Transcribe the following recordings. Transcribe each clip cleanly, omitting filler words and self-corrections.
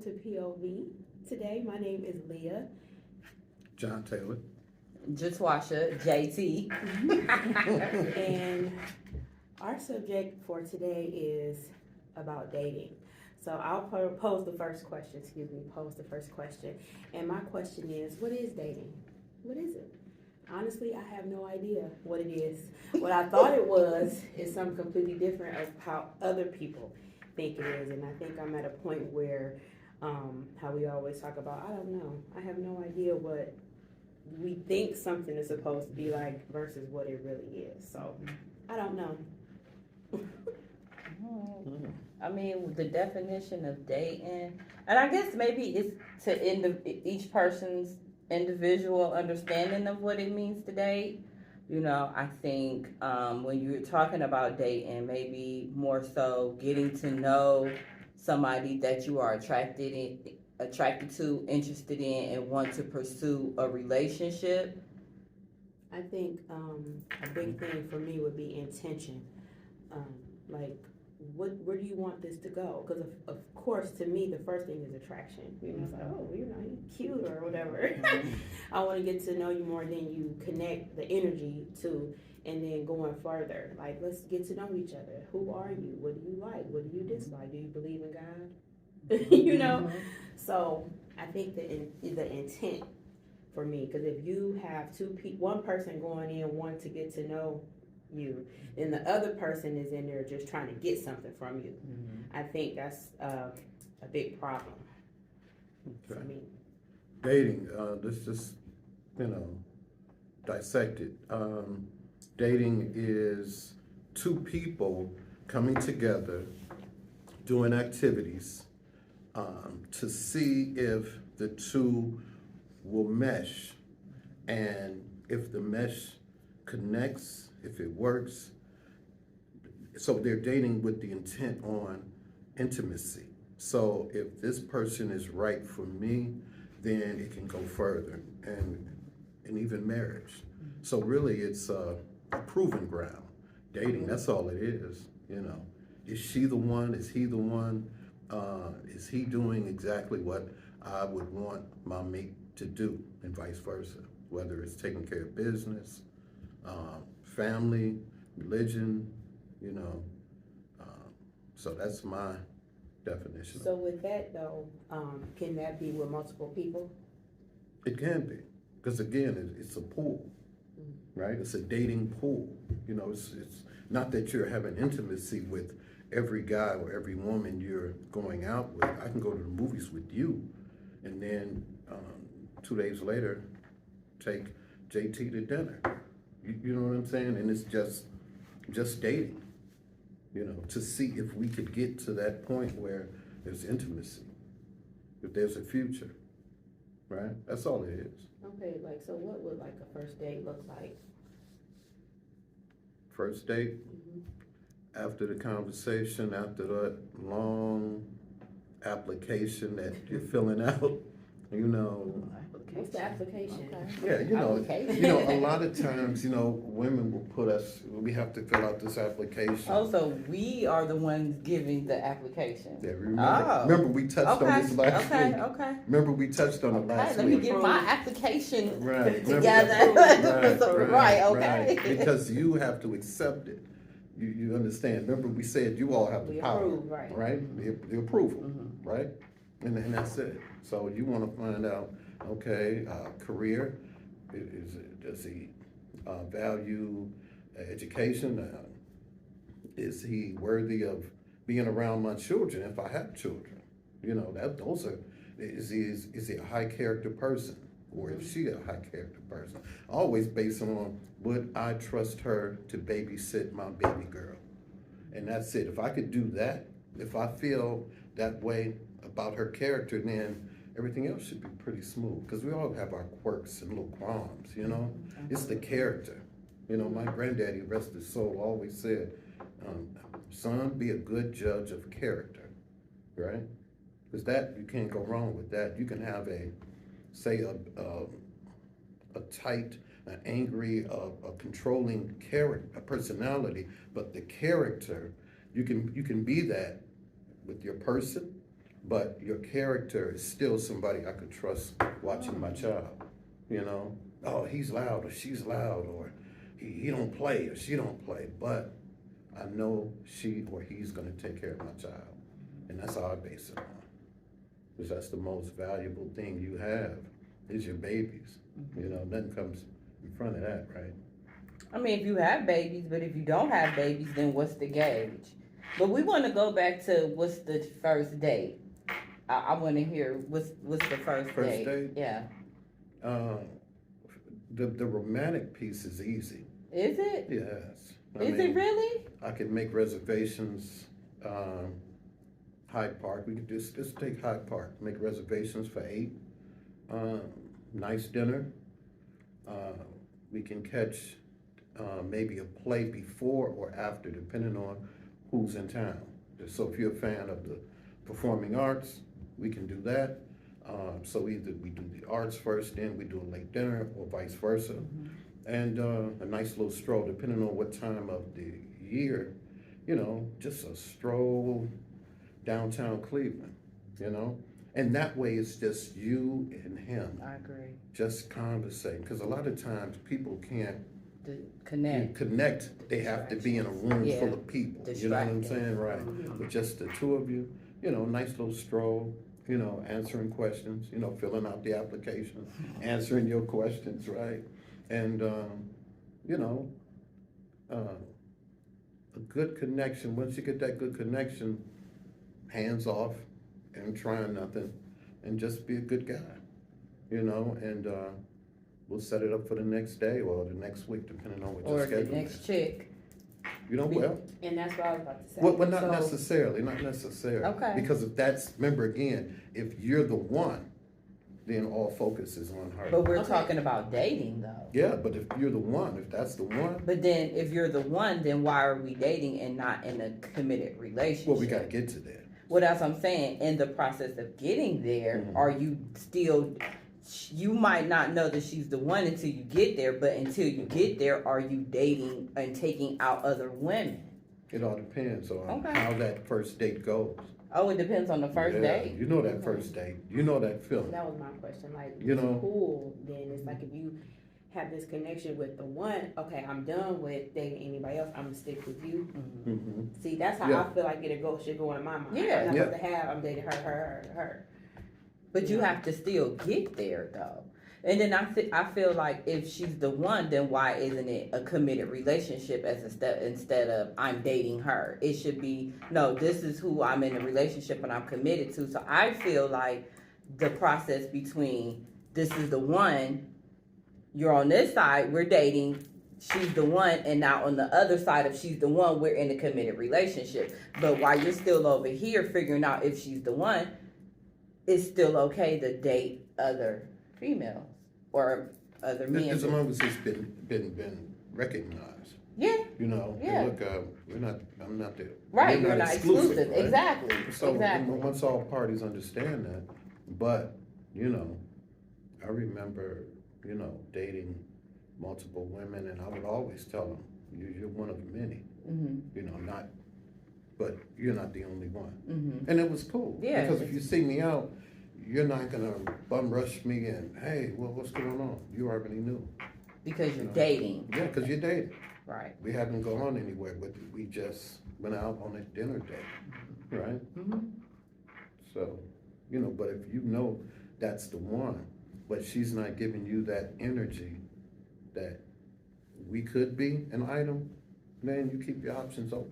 to P.O.V. Today, my name is Leah. John Taylor. Jatwasha, JT. And our subject for today is about dating. So I'll pose the first question, And my question is, what is dating? What is it? Honestly, I have no idea what it is. What I thought it was is something completely different of how other people think it is. And I think I'm at a point where, how we always talk about, I don't know. I have no idea what we think something is supposed to be like versus what it really is. So I don't know. I mean, the definition of dating, and I guess maybe it's to each person's individual understanding of what it means to date. I think when you're talking about dating, maybe more so getting to know somebody that you are attracted to, interested in, and want to pursue a relationship. I think a big thing for me would be intention. Like, where do you want this to go? Because of course, to me, the first thing is attraction. It's like, oh, you're cute or whatever. I want to get to know you more than you connect the energy to, and then going further. Like, let's get to know each other. Who are you? What do you like? What do you dislike? Do you believe in God? So I think the intent for me, because if you have one person going in wanting to get to know you, and the other person is in there just trying to get something from you. I think that's a big problem for me. Dating, let's just, dissect it. Dating is two people coming together, doing activities, to see if the two will mesh, and if the mesh connects, if it works. So they're dating with the intent on intimacy. So if this person is right for me, then it can go further, and even marriage. So really it's a proving ground. Dating, that's all it is. Is she the one? Is he the one? Is he doing exactly what I would want my mate to do, and vice versa? Whether it's taking care of business, family, religion, so that's my definition. So with that though, can that be with multiple people? It can be, because again, it's a pool, right? It's a dating pool. It's not that you're having intimacy with every guy or every woman you're going out with. I can go to the movies with you, and then 2 days later, take JT to dinner. You know what I'm saying? And it's just dating, to see if we could get to that point where there's intimacy, if there's a future, right? That's all it is. Okay, so what would a first date look like? First date, after the conversation, after that long application that you're filling out, What's the application? Okay. Yeah, a lot of times, women will we have to fill out this application. Oh, so we are the ones giving the application. Yeah, remember we touched on this last week. Okay. Remember we touched on it last Let week. me get my application together. Right, okay. Right. Because you have to accept it. You understand? Remember we said you all have the power, approve, right? The approval, right? And that's it. So you want to find out, okay, career, does he value education? Is he worthy of being around my children if I have children? Is he a high character person, or is she a high character person? Always based on, would I trust her to babysit my baby girl? And that's it. If I could do that, if I feel that way about her character, then everything else should be pretty smooth, because we all have our quirks and little qualms, It's the character. My granddaddy, rest his soul, always said, son, be a good judge of character, right? Because that, you can't go wrong with that. You can have a tight, an angry, a controlling character, a personality, but the character, you can be that with your person, but your character is still somebody I could trust watching my child. You know, oh, he's loud or she's loud, or he don't play or she don't play, but I know she or he's gonna take care of my child, and that's how I base it on. Because that's the most valuable thing you have is your babies. You know, nothing comes in front of that, right? I mean, if you have babies, but if you don't have babies, then what's the gauge? But we want to go back to what's the first date. I want to hear what's the first date. Yeah. The romantic piece is easy. Is it? Yes. Is it really? I can make reservations. Hyde Park. We could just take Hyde Park. Make reservations for 8. Nice dinner. We can catch maybe a play before or after, depending on who's in town. So if you're a fan of the performing arts, we can do that. So either we do the arts first, then we do a late dinner, or vice versa. And a nice little stroll, depending on what time of the year, you know, just a stroll downtown Cleveland, you know? And that way it's just you and him. I agree. Just conversating, because a lot of times people can't connect. They have to be in a room full of people. You know what I'm saying? Right. But just the two of you, you know, nice little stroll, you know, answering questions, you know, filling out the application, answering your questions, right? And, you know, a good connection. Once you get that good connection, hands off and trying nothing, and just be a good guy, you know, and we'll set it up for the next day or the next week, depending on what your schedule is. Or the next chick. You know, well. And that's what I was about to say. Well, not necessarily. Okay. Because if that's, remember again, if you're the one, then all focus is on her. But we're talking about dating, though. Yeah, but if you're the one, if that's the one. But then if you're the one, then why are we dating and not in a committed relationship? Well, we got to get to that. Well, that's what I'm saying. In the process of getting there, are you still, you might not know that she's the one until you get there, but until you get there, are you dating and taking out other women? It all depends on how that first date goes. Oh, it depends on the first date? You know that first date. You know that feeling. That was my question. Like, you know, cool, then it's like if you have this connection with the one, okay, I'm done with dating anybody else, I'm gonna stick with you. See, that's how I feel like should go in my mind. I'm not supposed to have, I'm dating her. But you have to still get there, though. And then I feel like if she's the one, then why isn't it a committed relationship as a step instead of I'm dating her? It should be, no, this is who I'm in a relationship and I'm committed to. So I feel like the process between this is the one, you're on this side, we're dating, she's the one, and now on the other side of she's the one, we're in a committed relationship. But while you're still over here figuring out if she's the one, it's still okay to date other females or other men. As long as it's been recognized. Yeah. You know, yeah. Look, I'm not there. Right, you're not exclusive. Right? Exactly. So once all parties understand that, but, you know, I remember, you know, dating multiple women, and I would always tell them, you're one of many. You know, but you're not the only one. And it was cool. Yeah. Because if you see me out, you're not gonna bum rush me and, hey, well, what's going on? You already knew. Because you're dating. Yeah, because you're dating. Right. We hadn't gone anywhere, but we just went out on a dinner date, right? So, you know, but if you know that's the one, but she's not giving you that energy that we could be an item, then you keep your options open.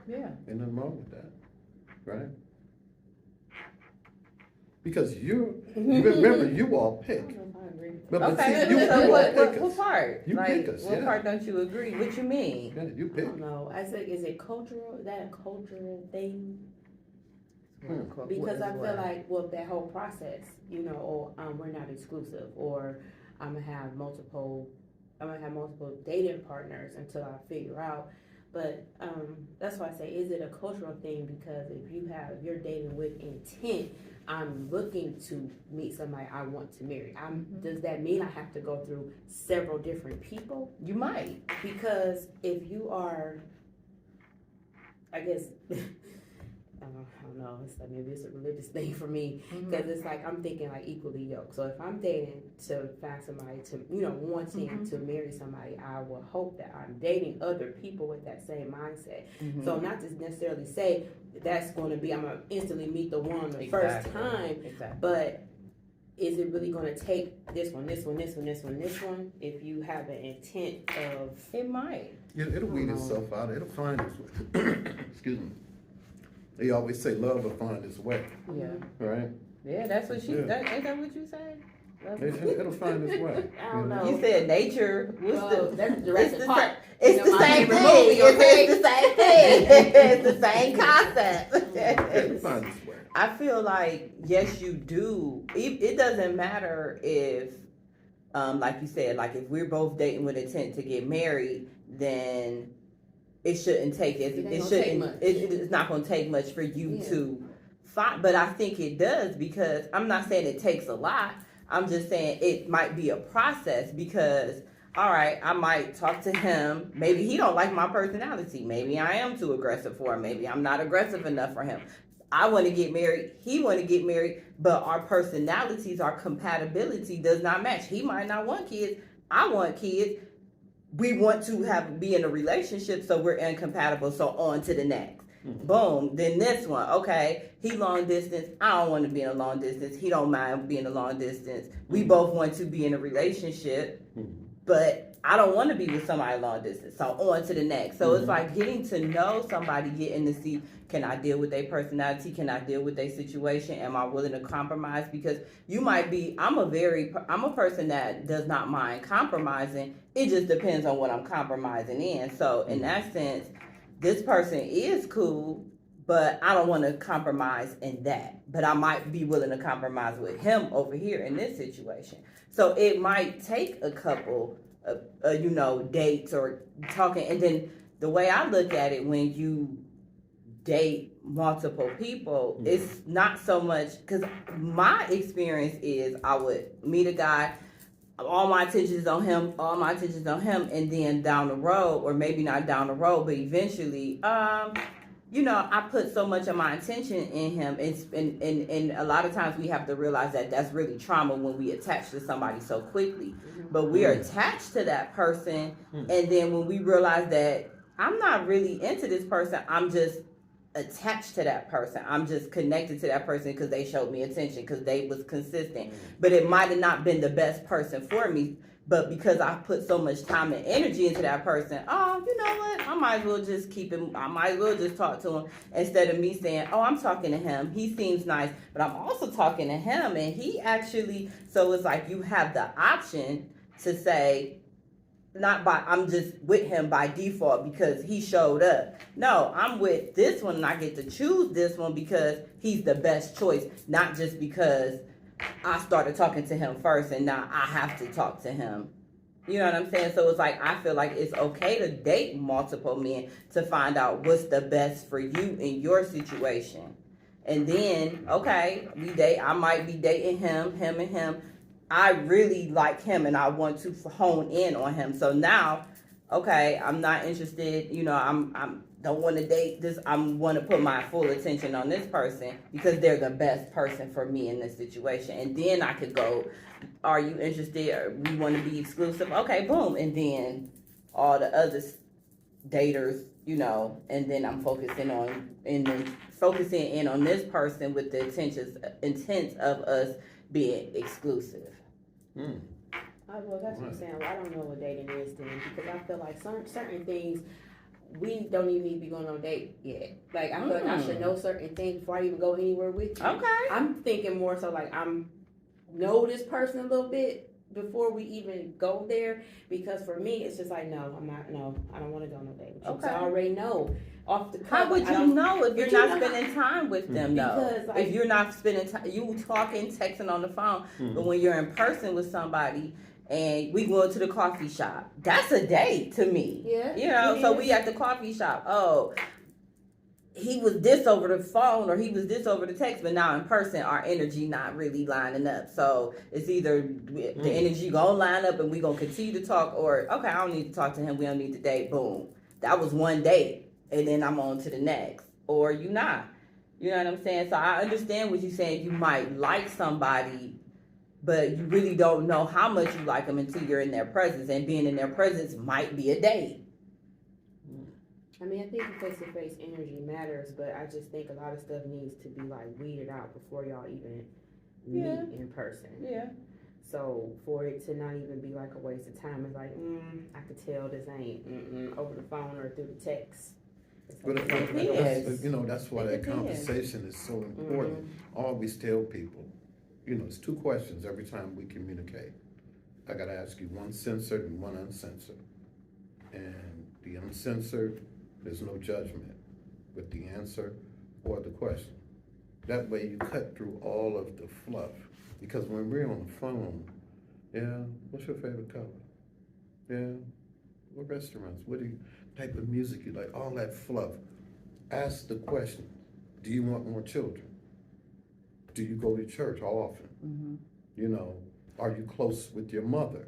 Yeah. Ain't nothing wrong with that, right? Because you remember, you all pick. Okay, what part? You pick us, what part don't you agree? What you mean? Yeah, you pick. I don't know. I think, is it cultural? Is that a cultural thing? Because I feel like, well, that whole process, you know, or we're not exclusive, or I'm gonna have multiple dating partners until I figure out. But that's why I say, is it a cultural thing? Because if you're dating with intent, I'm looking to meet somebody I want to marry. Does that mean I have to go through several different people? You might. Because if you are, I guess, I don't know, it's like maybe it's a religious thing for me, because it's like I'm thinking like equally yoked. So if I'm dating to find somebody to, wanting to marry somebody, I will hope that I'm dating other people with that same mindset. So not to necessarily say that's going to be, I'm going to instantly meet the one the first time, but is it really going to take this one, if you have an intent of... It might. It'll weed itself out. It'll find its way. Excuse me. They always say love will find its way. Yeah. Right? Yeah, that's what ain't that what you say? It'll find its way. I don't know. You said nature. That's Jurassic Park. It's the same thing. It's the same thing. It's the same concept. It'll find its way. I feel like, yes, you do. It doesn't matter if, like you said, like if we're both dating with intent to get married, then it shouldn't take it's not going to take much for you to find. But I think it does, because I'm not saying it takes a lot. I'm just saying it might be a process, because, all right, I might talk to him. Maybe he don't like my personality. Maybe I am too aggressive for him. Maybe I'm not aggressive enough for him. I want to get married. He want to get married, but our personalities, our compatibility does not match. He might not want kids. I want kids. We want to be in a relationship, so we're incompatible. So on to the next. Boom. Then this one. Okay. He long distance. I don't want to be in a long distance. He don't mind being a long distance. We both want to be in a relationship, but I don't want to be with somebody long distance. So on to the next. So it's like getting to know somebody, getting to see, can I deal with their personality? Can I deal with their situation? Am I willing to compromise? Because you might be, I'm a person that does not mind compromising. It just depends on what I'm compromising in. So in that sense, this person is cool, but I don't want to compromise in that. But I might be willing to compromise with him over here in this situation. So it might take a couple dates or talking. And then the way I look at it, when you date multiple people, it's not so much, because my experience is I would meet a guy, all my attention is on him, and then down the road, or maybe not down the road, but eventually, I put so much of my attention in him, and a lot of times we have to realize that that's really trauma when we attach to somebody so quickly. But we are attached to that person, and then when we realize that I'm not really into this person, I'm just attached to that person. I'm just connected to that person because they showed me attention, because they was consistent. But it might have not been the best person for me. But because I put so much time and energy into that person, oh, you know what? I might as well just keep him. I might as well just talk to him, instead of me saying, oh, I'm talking to him. He seems nice, but I'm also talking to him. And he actually, so it's like you have the option to say, I'm just with him by default because he showed up. No, I'm with this one and I get to choose this one because he's the best choice, not just because I started talking to him first and now I have to talk to him. You know what I'm saying? So it's like, I feel like it's okay to date multiple men to find out what's the best for you in your situation. And then, okay, I might be dating him and him. I really like him and I want to hone in on him. So now, okay, I'm not interested, I'm don't want to date this. I want to put my full attention on this person because they're the best person for me in this situation. And then I could go, are you interested, or we want to be exclusive? Okay, boom. And then all the other daters, and then I'm focusing in on this person with the intent of us being exclusive. Well, that's what I'm saying. Well, I don't know what dating is then, because I feel like certain things we don't even need to be going on a date yet. Like, I feel like I should know certain things before I even go anywhere with you. Okay. I'm thinking more so like know this person a little bit before we even go there, because for me it's just like, I don't want to go on a date with you. Okay. I already know off the cuff. How would you know if you're not spending time with them though? Because if you're not spending time, you talking, texting on the phone, but when you're in person with somebody and we go to the coffee shop, that's a date to me. Yeah. So we at the coffee shop. Oh, he was this over the phone or he was this over the text, but now in person our energy not really lining up. So it's either the energy gonna line up and we gonna continue to talk, or okay, I don't need to talk to him, we don't need to date. Boom. That was one date and then I'm on to the next. Or you not. You know what I'm saying? So I understand what you're saying. You might like somebody, but you really don't know how much you like them until you're in their presence, and being in their presence might be a date. I mean, I think the face-to-face energy matters, but I just think a lot of stuff needs to be like weeded out before y'all even meet in person. Yeah. So for it to not even be like a waste of time, it's like, I could tell this ain't over the phone or through the text. But Like, that's why that conversation is so important. Always tell people, it's 2 questions every time we communicate. I gotta ask you one censored and one uncensored. And the uncensored, there's no judgment with the answer or the question. That way you cut through all of the fluff. Because when we're on the phone, what's your favorite color? Yeah, what restaurants? What type of music you like? All that fluff. Ask the question, do you want more children? Do you go to church often? Are you close with your mother?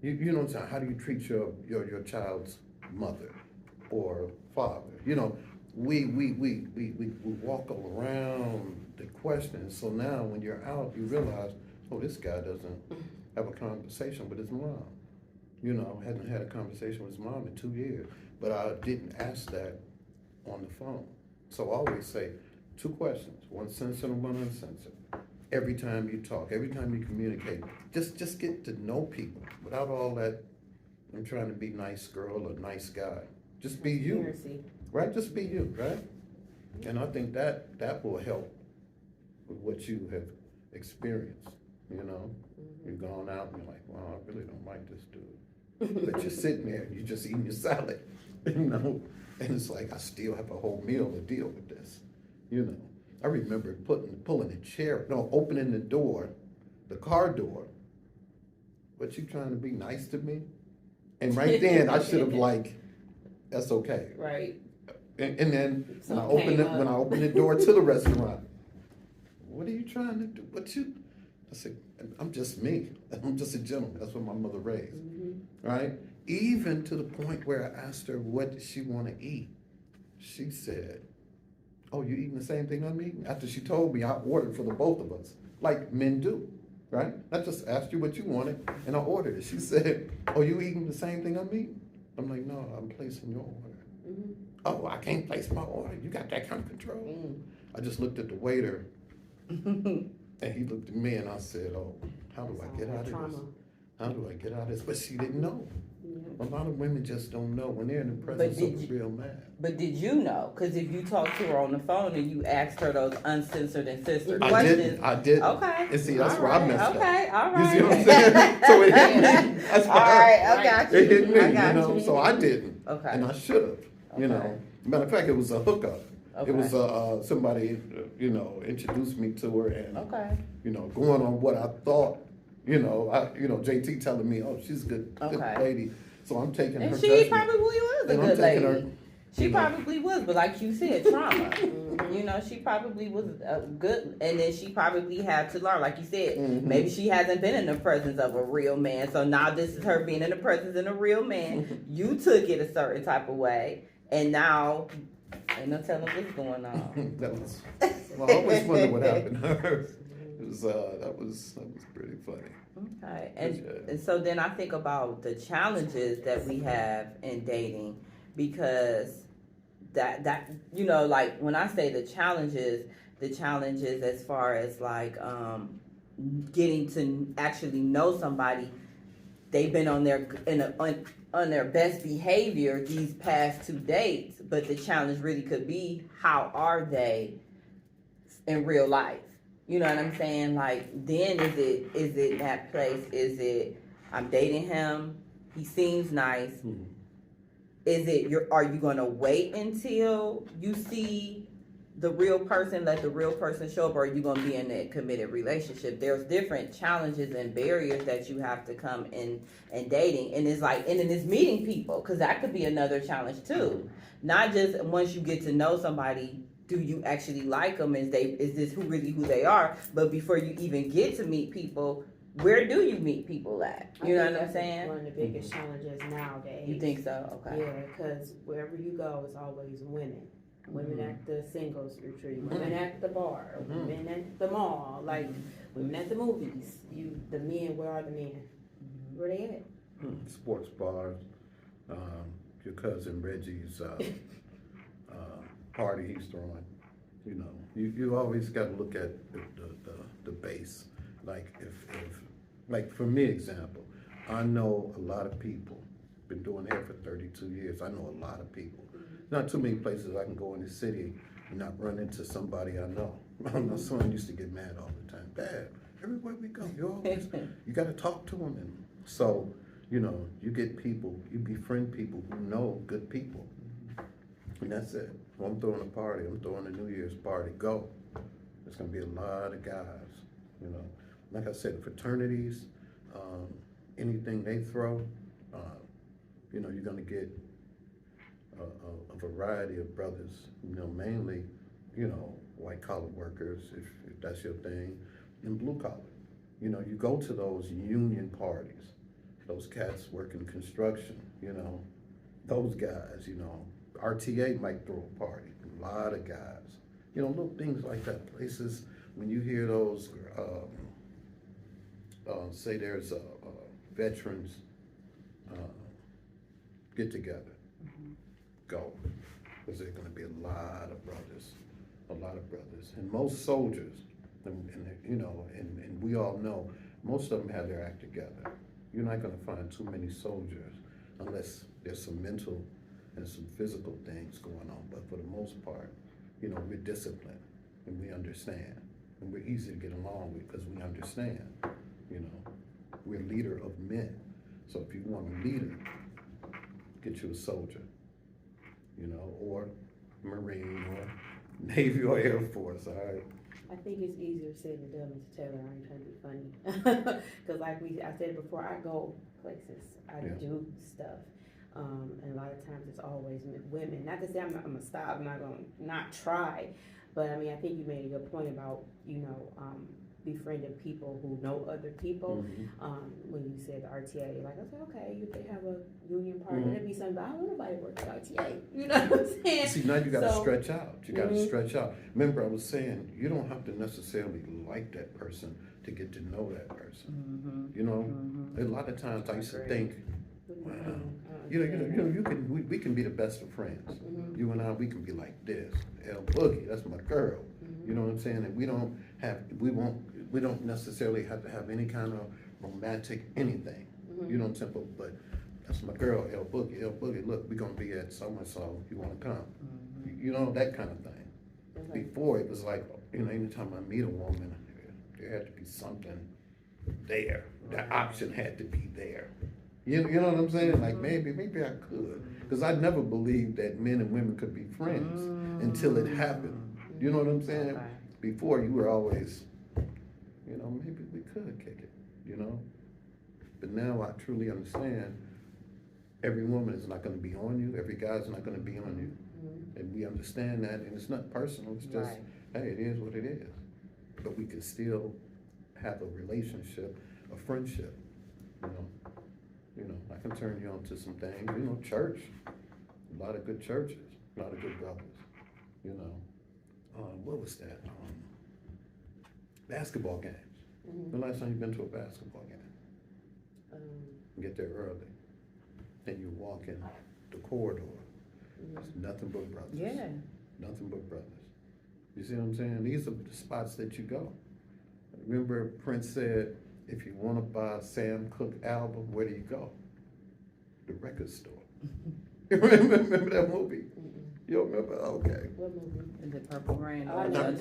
You know what I'm saying? How do you treat your child's mother or father? We walk around the questions. So now when you're out, you realize, this guy doesn't have a conversation with his mom. Hadn't had a conversation with his mom in 2 years. But I didn't ask that on the phone. So I always say 2 questions, one censored and one uncensored. Every time you talk, every time you communicate, just get to know people without all that, I'm trying to be nice girl or nice guy. Just be you, right? Just be you, right? And I think that will help with what you have experienced, You've gone out and you're like, wow, I really don't like this dude. But you're sitting there and you're just eating your salad, and it's like, I still have a whole meal to deal with this, I remember pulling a chair, opening the door, the car door. What, you trying to be nice to me? And right then I should have that's okay. Right. And then when I opened the door to the restaurant, what are you trying to do? I said, I'm just me. I'm just a gentleman. That's what my mother raised. Right? Even to the point where I asked her, what did she want to eat? She said, oh, you eating the same thing I'm eating? After she told me, I ordered for the both of us, like men do, right? I just asked you what you wanted, and I ordered it. She said, oh, you eating the same thing I'm eating? I'm like, no, I'm placing your order. Oh, I can't place my order. You got that kind of control. I just looked at the waiter, and he looked at me, and I said, oh, how do I get out of this? How do I get out of this? But she didn't know. A lot of women just don't know when they're in the presence of a real man. But did you know? Because if you talked to her on the phone and you asked her those uncensored and censored questions. I didn't. Okay. And see, that's where I messed up. Okay, all right. You see what I'm saying? So it hit me. That's why. All right, I got you. It hit me, I got you. so I didn't. Okay. And I should have, Matter of fact, it was a hookup. Okay. It was somebody, introduced me to her and, Okay. Going on what I thought, JT telling me, oh, she's a good lady. So I'm taking her And she judgment. probably was a And good I'm taking lady. her, She probably was, but like you said, trauma. She probably was good, and then she probably had to learn, like you said, maybe she hasn't been in the presence of a real man, so now this is her being in the presence of a real man. You took it a certain type of way, and now ain't no telling what's going on. I always wonder what happened to her. It was, that was pretty funny. Okay, and so then I think about the challenges that we have in dating, because that like when I say the challenges as far as like getting to actually know somebody, they've been on their best behavior these past 2 dates, but the challenge really could be, how are they in real life? You know what I'm saying? Like, then is it that place? Is it, I'm dating him, he seems nice. Is it, are you gonna wait until you see the real person, let the real person show up, or are you gonna be in a committed relationship? There's different challenges and barriers that you have to come in dating. And it's like, and then it's meeting people, because that could be another challenge too. Not just once you get to know somebody, do you actually like them? Is this who they are? But before you even get to meet people, where do you meet people at? You know what I'm saying? One of the biggest challenges nowadays. You think so? Okay. Yeah, because wherever you go, it's always women. women at the singles retreat, women at the bar, women at the mall, like women at the movies. The men, where are the men? Where they at? Sports bars, your cousin Reggie's party he's throwing. You know, you always got to look at the base. Like if like for me example, I know a lot of people. Been doing hair for 32 years. I know a lot of people. Not too many places I can go in the city and not run into somebody I know. My son used to get mad all the time. Dad, everywhere we go, you got to talk to them. And so, you know, you get people, you befriend people who know good people. And that's it. Well, I'm throwing a party. I'm throwing a New Year's party. Go. There's going to be a lot of guys, you know. Like I said, fraternities, anything they throw, you know, you're going to get a variety of brothers, you know, mainly, you know, white collar workers, if that's your thing, and blue collar. You know, you go to those union parties, those cats working construction, you know, those guys, you know, RTA might throw a party, a lot of guys, you know, little things like that. Places, when you hear those, say there's a veterans get together, go, because there's going to be a lot of brothers, and most soldiers, and you know, and we all know, most of them have their act together. You're not going to find too many soldiers unless there's some mental and some physical things going on. But for the most part, you know, we're disciplined and we understand, and we're easy to get along with because we understand. You know, we're a leader of men. So if you want a leader, get you a soldier, you know, or Marine or Navy or Air Force, all right? I think it's easier said than done, Mr. Taylor. I ain't trying to be funny. Because like I said before, I go places, I do stuff. And a lot of times it's always women. Not to say I'm going to stop, I'm not going to not try. But I mean, I think you made a good point about, you know, befriending people who know other people. When you said the RTA, like I said, okay, if they have a union party, there'd be something, but I don't want nobody to work at RTA. You know what I'm saying? See, now you got to stretch out. You got to stretch out. Remember, I was saying, you don't have to necessarily like that person to get to know that person. You know, a lot of times I used to think, wow, we can be the best of friends. You and I, we can be like this. El Boogie, that's my girl. You know what I'm saying? And we don't necessarily have to have any kind of romantic anything. You know what I'm saying? But that's my girl, El Boogie. El Boogie, look, we're gonna be at so-and-so. You wanna come? You know, that kind of thing. Before it was like, you know, anytime I meet a woman, there had to be something there. That option had to be there. You know what I'm saying? Like maybe I could, because I never believed that men and women could be friends until it happened. You know what I'm saying? Okay. Before you were always, you know, maybe we could kick it, you know? But now I truly understand every woman is not going to be on you, every guy's not going to be on you. And we understand that, and it's not personal, it's just, hey, it is what it is. But we can still have a relationship, a friendship, you know? You know, I can turn you on to some things, you know, church, a lot of good churches, a lot of good brothers, you know. What was that? Basketball games. The last time you've been to a basketball game? Get there early. Then you walk in the corridor. It's nothing but brothers. Yeah. Nothing but brothers. You see what I'm saying? These are the spots that you go. Remember Prince said, if you want to buy a Sam Cooke album, where do you go? The record store. Remember that movie? You don't remember? Okay. What movie? Is it Purple Rain? Under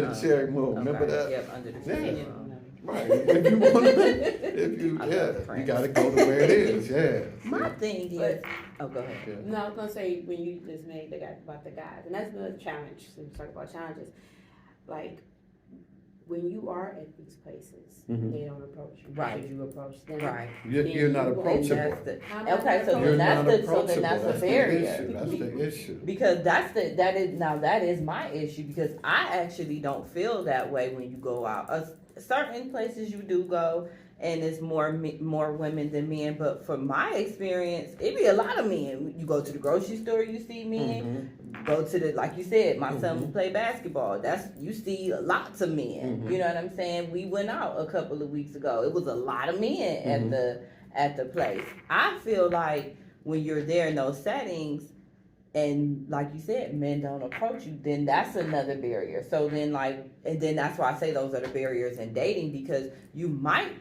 the Cherry Moon. Okay. Remember that? Yep, under the Cherry Moon. Right. If you want to, you got to go to where it is. Yeah. My thing is, go ahead. Yeah. No, I was gonna say when you just made the guy about the guys, and that's the challenge. So we talk about challenges, like when you are at these places, they don't approach you. Right. Should you approach them? Right. You're not approachable. Okay, so then that's a barrier. That's the issue. Because that is my issue, because I actually don't feel that way when you go out. Certain places you do go, and it's more women than men. But from my experience, it be a lot of men. You go to the grocery store, you see men. Go to the, like you said, my son will play basketball. You see lots of men. You know what I'm saying? We went out a couple of weeks ago. It was a lot of men at the place. I feel like when you're there in those settings, and like you said, men don't approach you, then that's another barrier. So then and then that's why I say those are the barriers in dating, because you might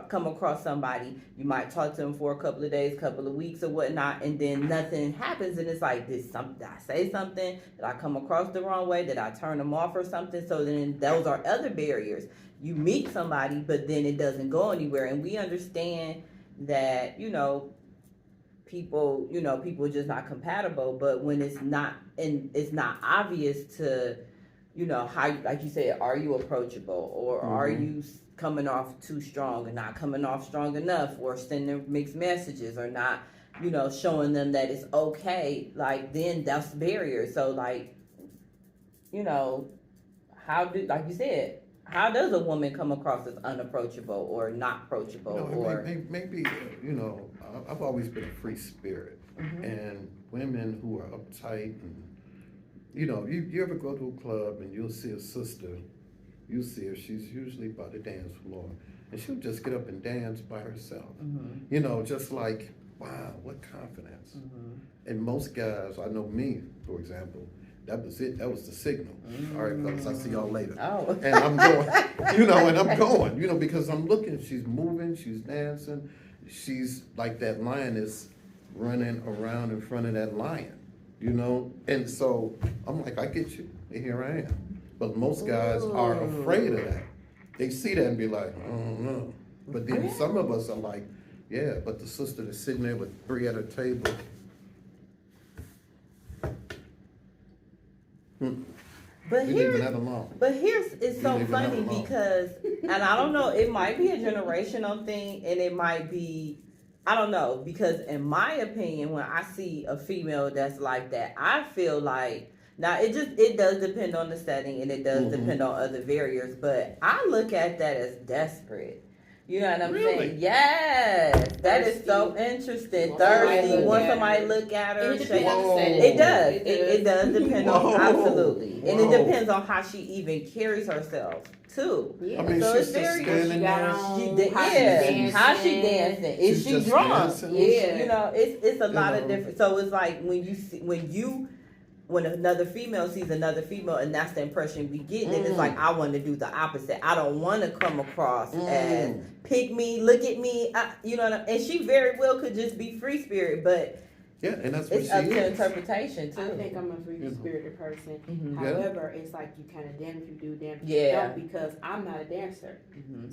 come across somebody, you might talk to them for a couple of days, couple of weeks or whatnot, and then nothing happens, and it's like, did I say something? Did I come across the wrong way? Did I turn them off or something? So then those are other barriers. You meet somebody, but then it doesn't go anywhere, and we understand that, people are just not compatible. But when it's not, and it's not obvious to, how, like you said, are you approachable, or are you coming off too strong and not coming off strong enough, or sending mixed messages, or not, showing them that it's okay, like, then that's barrier. So like, like you said, how does a woman come across as unapproachable or not approachable? Maybe I've always been a free spirit, and women who are uptight, and you ever go to a club and you'll see a sister, you'll see her, she's usually by the dance floor, and she'll just get up and dance by herself. Just like, wow, what confidence. And most guys, I know me, for example, that was it. That was the signal. All right, fellas, I'll see y'all later. Oh. And I'm going, and I'm going, because I'm looking, she's moving, she's dancing. She's like that lioness running around in front of that lion, And so I'm like, I get you. And here I am. But most guys are afraid of that. They see that and be like, I don't know. But then some of us are like, yeah, but the sister that's sitting there with 3 at her table. But here's it's so funny because, and I don't know, it might be a generational thing, and it might be, I don't know, because in my opinion, when I see a female that's like that, I feel like, now it does depend on the setting, and it does depend on other barriers, but I look at that as desperate. You know what I'm saying? Yes. That is so interesting. Thirsty. Want somebody look at her. It does. It does depend on, absolutely. And it depends on how she even carries herself, too. Yeah. I mean, so she's just standing there. How she dancing? Is she drunk? Yeah. It's a lot of different. So it's like when another female sees another female, and that's the impression we get, then it's like, I want to do the opposite. I don't want to come across as pick me, look at me, and she very well could just be free spirit, but yeah, and that's what it's up to interpretation too. I think I'm a free spirited person. However, it's like you kind of damn if you do, damn if you don't, because I'm not a dancer.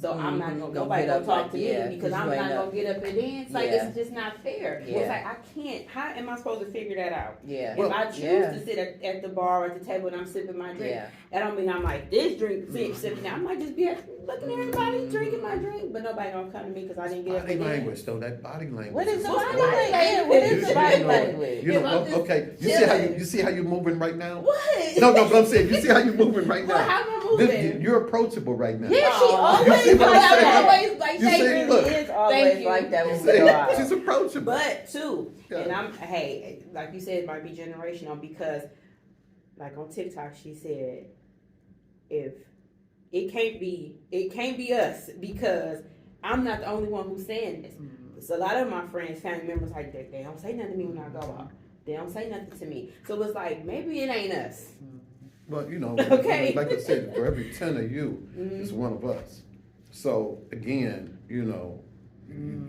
So I'm not gonna, nobody gonna talk to me because I'm not gonna get up and dance. Like, it's just not fair. It's like, I can't, how am I supposed to figure that out? If I choose to sit at the bar or at the table and I'm sipping my drink, that don't mean I'm like, this drink, sipping now. I might just be looking at everybody drinking my drink, but nobody gonna come to me because I didn't get up and dance. Body language, though, that body language. What is the body language? What is the body language? Okay, you see how you're moving right now? What? No, but I'm saying, you see how you're moving right now? How am I moving? You're approachable right now. Yeah, she always like say, look, is always like that when we go out. She's approachable. But too, and like you said, it might be generational, because like on TikTok she said, if it can't be us, because I'm not the only one who's saying this. So a lot of my friends, family members, like they don't say nothing to me when I go out. They don't say nothing to me. So it's like, maybe it ain't us. But okay. Like I said, for every 10 of you, it's one of us. So again, you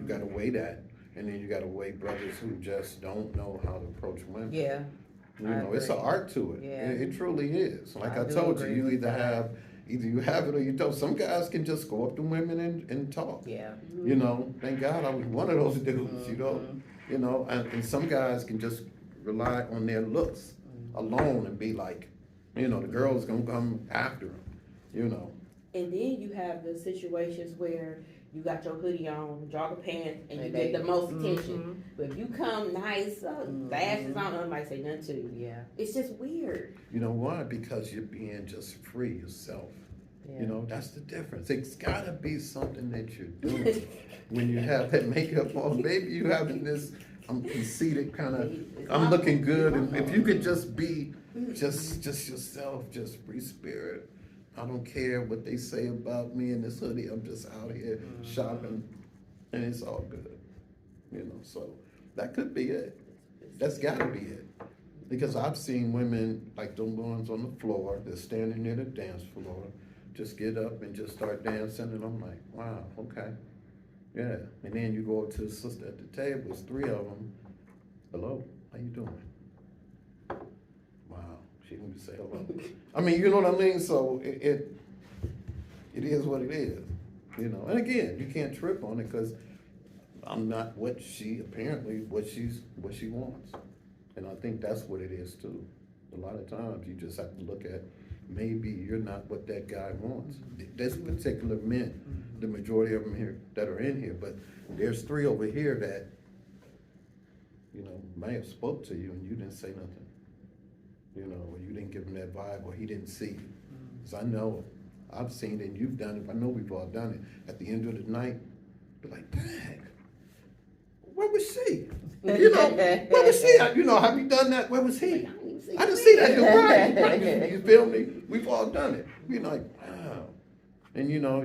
got to weigh that, and then you got to weigh brothers who just don't know how to approach women. Yeah. It's an art to it. Yeah. It truly is. Like I told you, you either you have it or you don't. Some guys can just go up to women and talk. Yeah. Thank God I was one of those dudes, and some guys can just rely on their looks alone and be like, the girl's gonna come after them, And then you have the situations where you got your hoodie on, jogger pants, and you get the most attention. But if you come nice, lashes on, nobody say nothing to you. Yeah. It's just weird. You know why? Because you're being just free yourself. You know, that's the difference. It's gotta be something that you're doing. When you have that makeup on, maybe you having this, I'm conceited kind of, I'm looking good, and if you could just be just yourself, just free spirit. I don't care what they say about me in this hoodie. I'm just out here shopping, and it's all good. You know, so that could be it. That's gotta be it. Because I've seen women like them ones on the floor, they're standing near the dance floor, just get up and just start dancing, and I'm like, wow, okay. Yeah, and then you go up to the sister at the table, there's 3 of them. Hello, how you doing? Wow, she didn't say hello. I mean, you know what I mean? So it is what it is, you know. And again, you can't trip on it because I'm not what she wants. And I think that's what it is too. A lot of times you just have to look at maybe you're not what that guy wants. This particular men, the majority of them here that are in here, but there's 3 over here that, you know, may have spoke to you and you didn't say nothing. You know, or you didn't give him that vibe, or he didn't see you. Because I know, I've seen it and you've done it, I know we've all done it. At the end of the night, be like, dang, where was she? You know, where was she? You know, have you done that? Where was he? I didn't see that. You're right. You feel me? We've all done it. You're like, wow. And you know,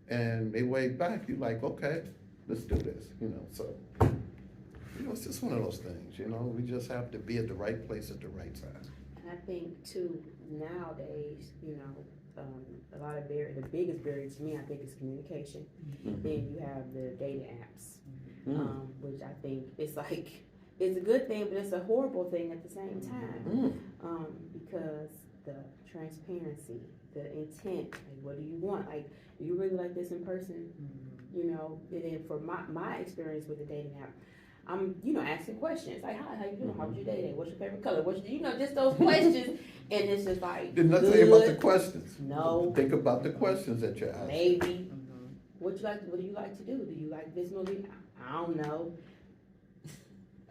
and they wave back. You're like, okay, let's do this. You know, so, you know, it's just one of those things, you know. We just have to be at the right place at the right time. And I think too, nowadays, you know, a lot of the biggest barrier to me, I think, is communication. Then you have the dating apps. Which I think it's like, it's a good thing, but it's a horrible thing at the same time. Because the transparency, the intent, like what do you want? Like, do you really like this in person? You know, and then for my experience with the dating app, I'm, you know, asking questions like, hi, how you doing? How was your day today? What's your favorite color? You know, just those questions. And it's just like, did not say about the questions. No. Think about the questions that you're asking. Maybe. What do you like to do? Do you like this movie? I don't know.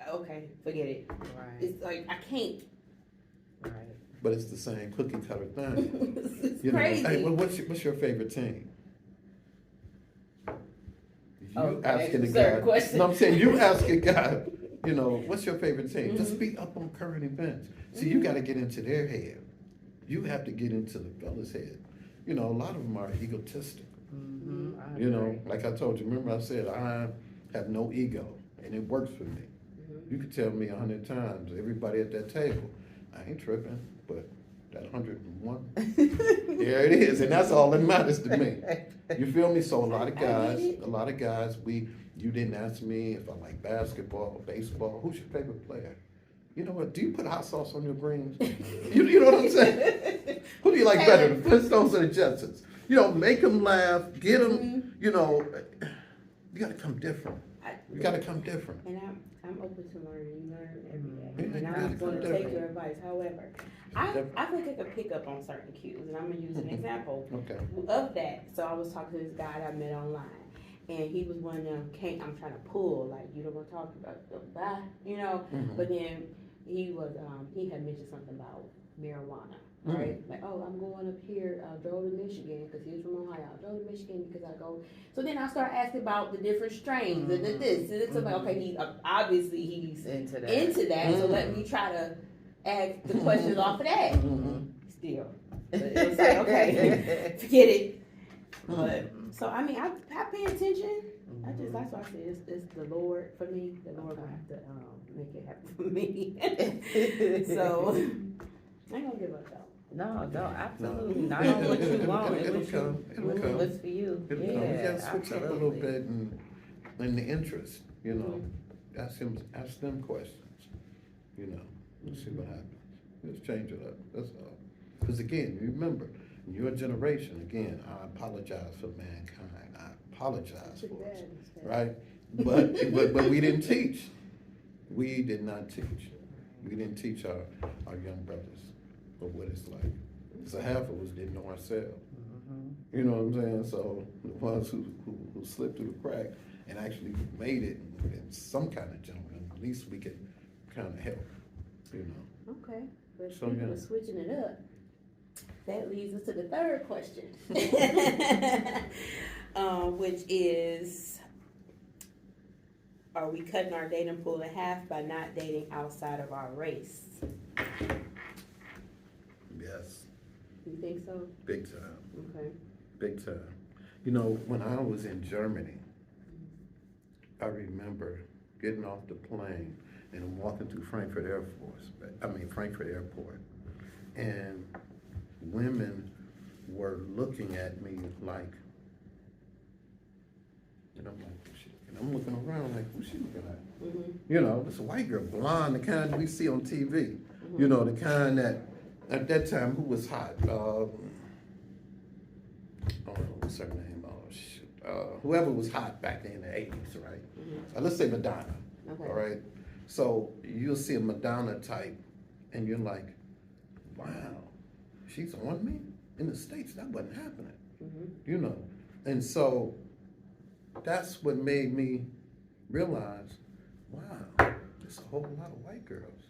Okay, forget it. Right. It's like, I can't. Right. But it's the same cookie cutter thing. It's You know, crazy. hey, well, what's your favorite team? You asking the certain guy. question. No, I'm saying you ask a guy, you know, what's your favorite team? Just be up on current events. See, you got to get into their head. You have to get into the fella's head. You know, a lot of them are egotistic. You know, like I told you, remember I said, I have no ego, and it works for me. You could tell me 100 times, everybody at that table, I ain't tripping, but that 101, there it is, and that's all that matters to me. You feel me? So a lot of guys, you didn't ask me if I like basketball, baseball. Who's your favorite player? You know what? Do you put hot sauce on your greens? You know what I'm saying? Who do you like better, the Flintstones or the Jetsons? You know, make them laugh, get them, you know, you got to come different. You got to come different. And I'm open to learning. You learn every day. Yeah, And I'm going to take different. your advice. However, I think I could pick up on certain cues, and I'm going to use an example of that. So I was talking to this guy that I met online, and he was one of them, I'm trying to pull, like, you don't want to talk about bye, you know. But then he had mentioned something about marijuana. Right? Like, oh, I'm going up here, drove to Michigan, because he was from Ohio. I drove to Michigan because I go. So then I start asking about the different strains and this. And it's like, okay, he's obviously he's into that. So let me try to ask the questions off of that. Still. But it was like, okay, forget it. But, so, I mean, I pay attention. That's why I said it's the Lord for me. The Lord will have to make it happen for me. So, I ain't gonna give up though. No, absolutely not on what you want. What's for you. You gotta switch up a little bit and the interest, you know. Ask them questions, you know. We'll see what happens. Just change it up. That's all. Because again, remember, in your generation, again, I apologize for mankind. I apologize for us, right? But we didn't teach. We did not teach. We didn't teach our young brothers of what it's like. So half of us didn't know ourselves. You know what I'm saying? So the ones who slipped through the crack and actually made it in some kind of gentleman, at least we could kind of help, you know. Okay, but So, speaking of switching it up, That leads us to the third question, which is, are we cutting our dating pool in half by not dating outside of our race? Yes, You think so? big time, Okay. big time. You know, when I was in Germany, I remember getting off the plane and I'm walking through Frankfurt Airport, and women were looking at me like, and I'm like, and I'm looking around like, who's she looking at? Mm-hmm. You know, this white girl, blonde, the kind that we see on TV. Mm-hmm. You know, the kind that, at that time, who was hot? I don't know, what's her name? Oh, shoot. Whoever was hot back in the 80s, right? Mm-hmm. Let's say Madonna, Okay. all right? So you'll see a Madonna type, and you're like, wow, she's on me? In the States, that wasn't happening, Mm-hmm. you know? And so that's what made me realize, wow, there's a whole lot of white girls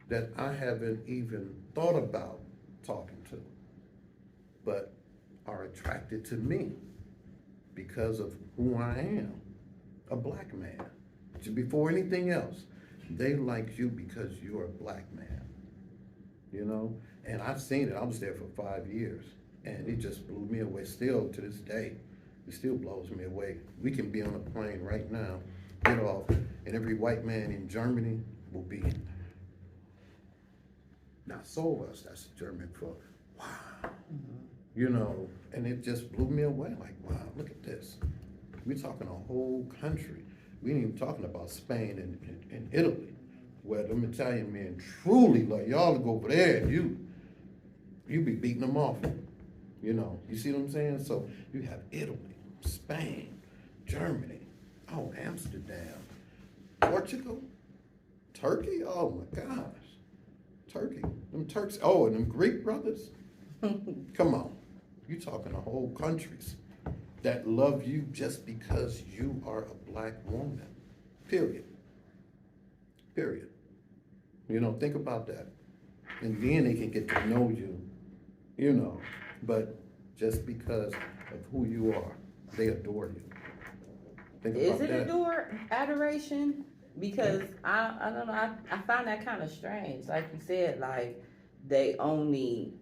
that I haven't even thought about talking to, but are attracted to me because of who I am, a black man. Before anything else, they like you because you're a black man, you know? And I've seen it. I was there for 5 years, and it just blew me away. Still, to this day, it still blows me away. We can be on a plane right now, get off, and every white man in Germany will be in there. Now, sowas, that's German for wow. Mm-hmm. You know, and it just blew me away. Like, wow, look at this. We're talking a whole country. We ain't even talking about Spain and Italy, where them Italian men truly love y'all to go over there and you be beating them off. You know, you see what I'm saying? So you have Italy, Spain, Germany, oh, Amsterdam, Portugal, Turkey, oh my gosh, Turkey, them Turks, oh, and them Greek brothers. Come on, you talking a whole countries that love you just because you are a black woman, period. Period. You know, think about that. And then they can get to know you, you know, but just because of who you are, they adore you. Think Is about it that. adoration? Because I don't know, I find that kind of strange. Like you said, like they only,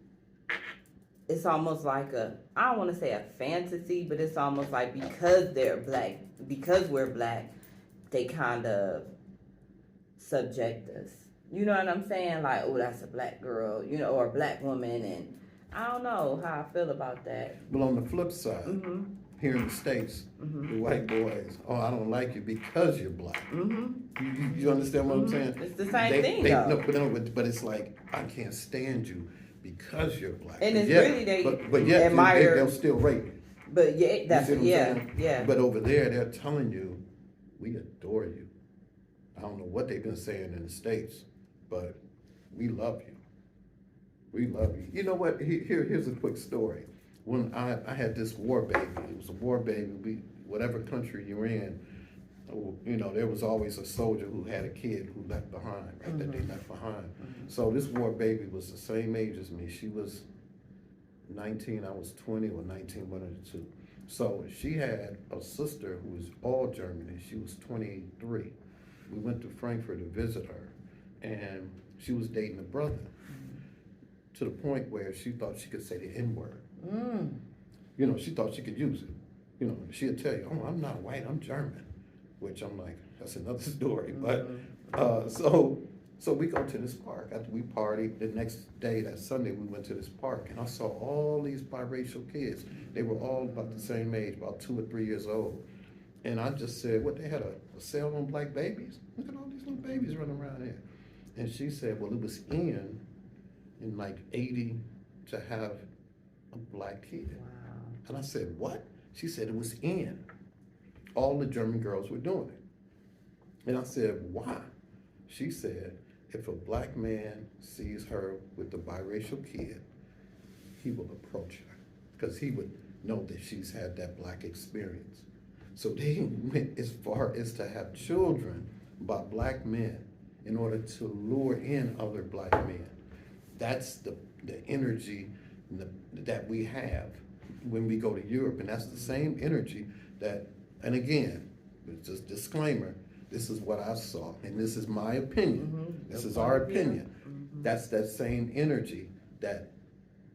it's almost like I don't want to say a fantasy, but it's almost like because they're black, because we're black, they kind of subject us. You know what I'm saying? Like, oh, that's a black girl, you know, or a black woman, and I don't know how I feel about that. But on the flip side, Mm-hmm. here in the States, Mm-hmm. the white boys, oh, I don't like you because you're black. Mm-hmm. You understand what I'm saying? It's the same thing, though. But it's like, I can't stand you because you're black. And it's yet, really they but yet admire. they'll still rape you. But yeah, that's You see what I'm saying? yeah. But over there, they're telling you, we adore you. I don't know what they've been saying in the States, but we love you. We love you. You know what? Here's a quick story. When I had this war baby, it was a war baby. Whatever country you're in, you know, there was always a soldier who had a kid who left behind, right? That they left behind. So this war baby was the same age as me. She was 19, I was 20, or 19, one of the two. So she had a sister who was all German, and she was 23. We went to Frankfurt to visit her, and she was dating a brother to the point where she thought she could say the N-word. You know, she thought she could use it. You know, she'd tell you, oh, I'm not white, I'm German. Which I'm like, that's another story. But, so we go to this park. After we partied, the next day, that Sunday, we went to this park, and I saw all these biracial kids. They were all about the same age, about 2 or 3 years old. And I just said, what, they had a sale on black babies? Look at all these little babies running around here. And she said, well, it was in like 80 to have a black kid. Wow. And I said, what? She said it was in. All the German girls were doing it. And I said, why? She said, if a black man sees her with a biracial kid, he will approach her because he would know that she's had that black experience. So they went as far as to have children by black men in order to lure in other black men. That's the energy that we have when we go to Europe, and that's the same energy that. And again, just disclaimer. This is what I saw, and this is my opinion. This is our opinion. That's that same energy that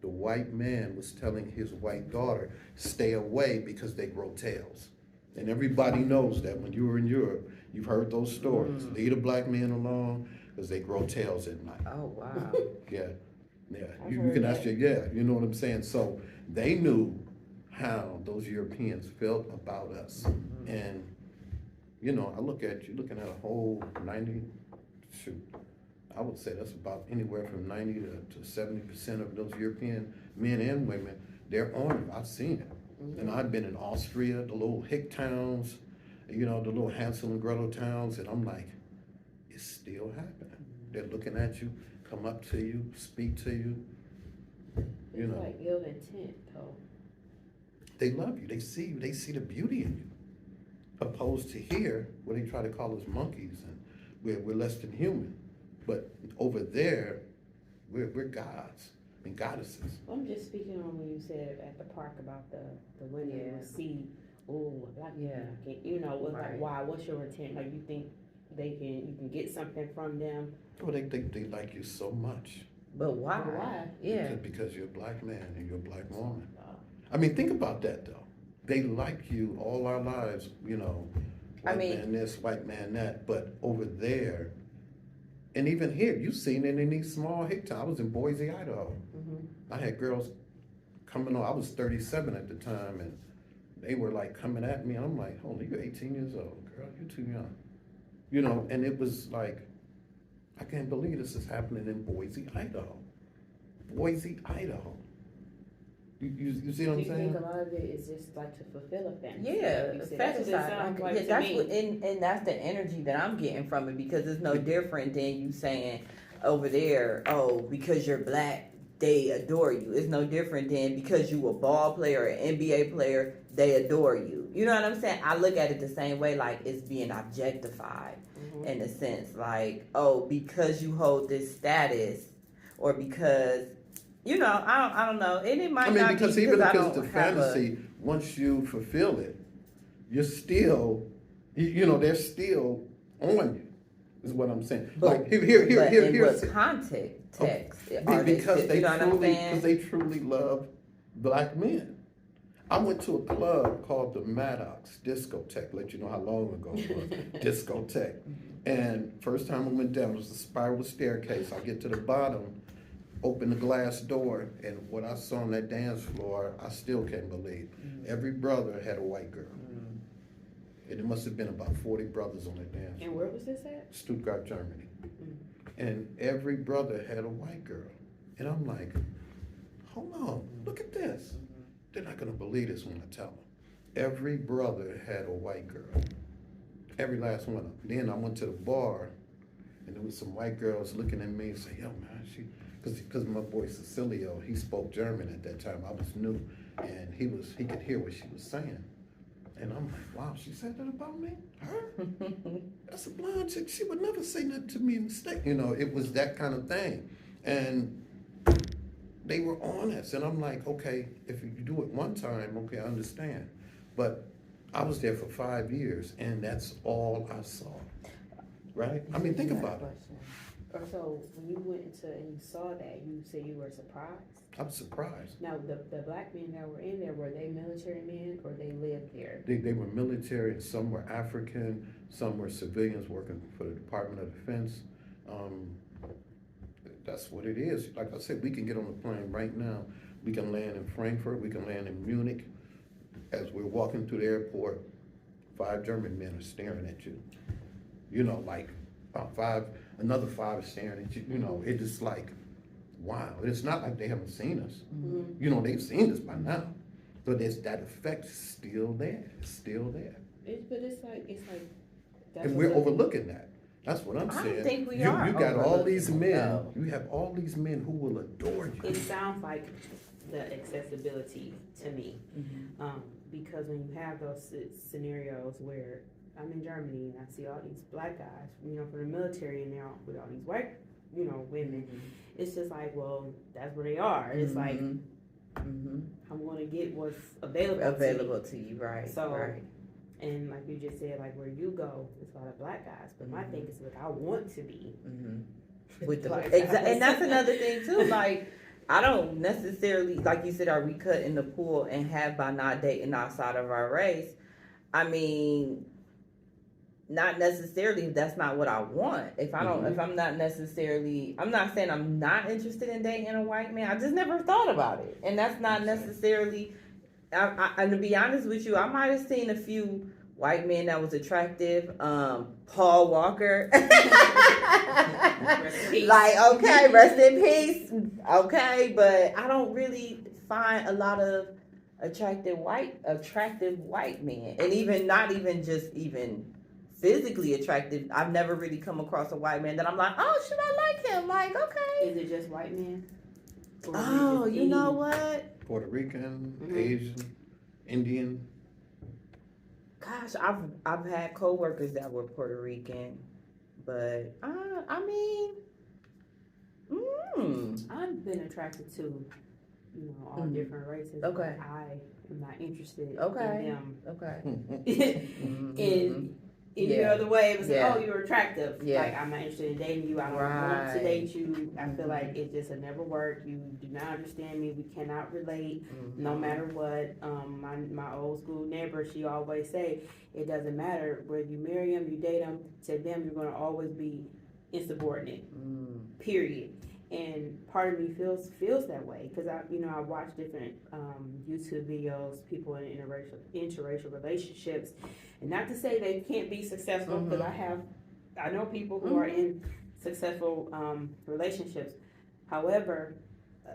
the white man was telling his white daughter, stay away because they grow tails. And everybody knows that when you were in Europe, you've heard those stories. Leave the black man alone because they grow tails at night. Oh, wow. Yeah. You can ask you know what I'm saying? So they knew how those Europeans felt about us. And, you know, I look at you looking at a whole 90, I would say that's about anywhere from 90 to 70% of those European men and women, they're on it. I've seen it. And I've been in Austria, the little hick towns, you know, the little Hansel and Gretel towns, and I'm like, it's still happening. They're looking at you, come up to you, speak to you. You know, like ill intent, though. They love you. They see you. They see the beauty in you. Opposed to here, where they try to call us monkeys and we're less than human. But over there, we're gods and goddesses. I'm just speaking on when you said at the park about the women would see, oh, like, you know, was like, why? What's your intent? Like, you think you can get something from them? Oh, they like you so much. But why? Yeah. Because you're a black man and you're a black woman. I mean, think about that though. They like you all our lives, you know, white man this, white man that, but over there, and even here, you've seen it in these small hick towns. I was in Boise, Idaho. I had girls coming on, I was 37 at the time, and they were like coming at me. I'm like, holy, you're 18 years old, girl, you're too young. You know, and it was like, I can't believe this is happening in Boise, Idaho. Boise, Idaho. You see what I'm saying? Do you think a lot of it is just like to fulfill a fantasy? Yeah, That's what it sounds like to me. And that's the energy that I'm getting from it, because it's no different than you saying over there, oh, because you're black, they adore you. It's no different than because you a ball player or an NBA player, they adore you. You know what I'm saying? I look at it the same way, like it's being objectified in a sense, like, oh, because you hold this status, or because, you know, I don't know, and it might not be because even if it's the fantasy, once you fulfill it, you're still, you know, they're still on you, is what I'm saying. But, like here's what context because they truly love black men. I went to a club called the Maddox Discotheque, let you know how long ago it was, Discotheque. And first time I went down, it was a spiral staircase. I get to the bottom, open the glass door, and what I saw on that dance floor, I still can't believe. Every brother had a white girl. And it must have been about 40 brothers on that dance floor. And where was this at? Stuttgart, Germany. And every brother had a white girl. And I'm like, hold on, look at this. They're not gonna believe this when I tell them. Every brother had a white girl. Every last one of them. Then I went to the bar, and there was some white girls looking at me and say, yo man, because my boy Cecilio, he spoke German at that time. I was new, and he could hear what she was saying. And I'm like, wow, she said that about me? Her? That's a blonde chick. She would never say nothing to me in mistake. You know, it was that kind of thing. And they were honest. And I'm like, okay, if you do it one time, okay, I understand. But I was there for 5 years, and that's all I saw. Right? I mean, think about it. So when you went into and you saw that, you said you were surprised? I'm surprised. Now, the black men that were in there, were they military men or they lived there? They were military, and some were African, some were civilians working for the Department of Defense. That's what it is. Like I said, we can get on the plane right now. We can land in Frankfurt, we can land in Munich. As we're walking through the airport, 5 German men are staring at you. You know, like another 5 is staring at you. You know, it's just like, wow. It's not like they haven't seen us. You know, they've seen us by now. But that effect is still there. It's still there. But it's like. And we're overlooking that. That's what I'm saying. I don't think we are. You got all these men. You have all these men who will adore you. It sounds like the accessibility to me, because when you have those scenarios where I'm in Germany and I see all these black guys, you know, from the military, and they're with all these white, you know, women. It's just like, well, that's where they are. It's like I'm gonna get what's available to you, right? So, right. And like you just said, like where you go, it's a lot of black guys. But my thing is, like, I want to be with the black and that's another thing too. Like, I don't necessarily, like you said, are we cut in the pool and have by not dating outside of our race? I mean, not necessarily if that's not what I want. If I don't, if I'm not necessarily, I'm not saying I'm not interested in dating a white man. I just never thought about it, and that's not necessarily. And to be honest with you, I might have seen a few white men that was attractive. Paul Walker, like okay, rest in peace. Okay, but I don't really find a lot of attractive white men, and even not even just even physically attractive. I've never really come across a white man that I'm like, oh, should I like him? Like, okay. Is it just white men? Oh, you know what? Puerto Rican, Asian, Indian. Gosh, I've had coworkers that were Puerto Rican, but I mean, I've been attracted to, all different races. Okay. But I am not interested in them. Okay. in any other way, it was like, oh, you're attractive. Yeah. Like, I'm not interested in dating you. I don't want to date you. I feel like it just will never work. You do not understand me. We cannot relate, no matter what. My old school neighbor, she always say, it doesn't matter whether you marry them, you date them. To them, you're going to always be insubordinate. Period. And part of me feels that way because I watch different YouTube videos, people in interracial relationships, and not to say they can't be successful because I know people who are in successful relationships. However,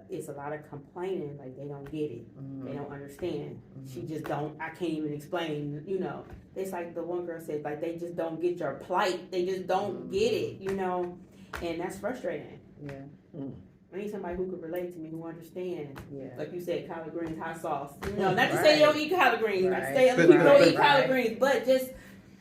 it's a lot of complaining, like they don't get it, they don't understand. She just don't. I can't even explain. It's like the one girl said, like they just don't get your plight. They just don't get it. And that's frustrating. Yeah. I need somebody who could relate to me, who understands. Yeah. Like you said, collard greens, hot sauce. Not to say you don't eat collard greens. Not to say other Right. people don't eat collard greens. But just,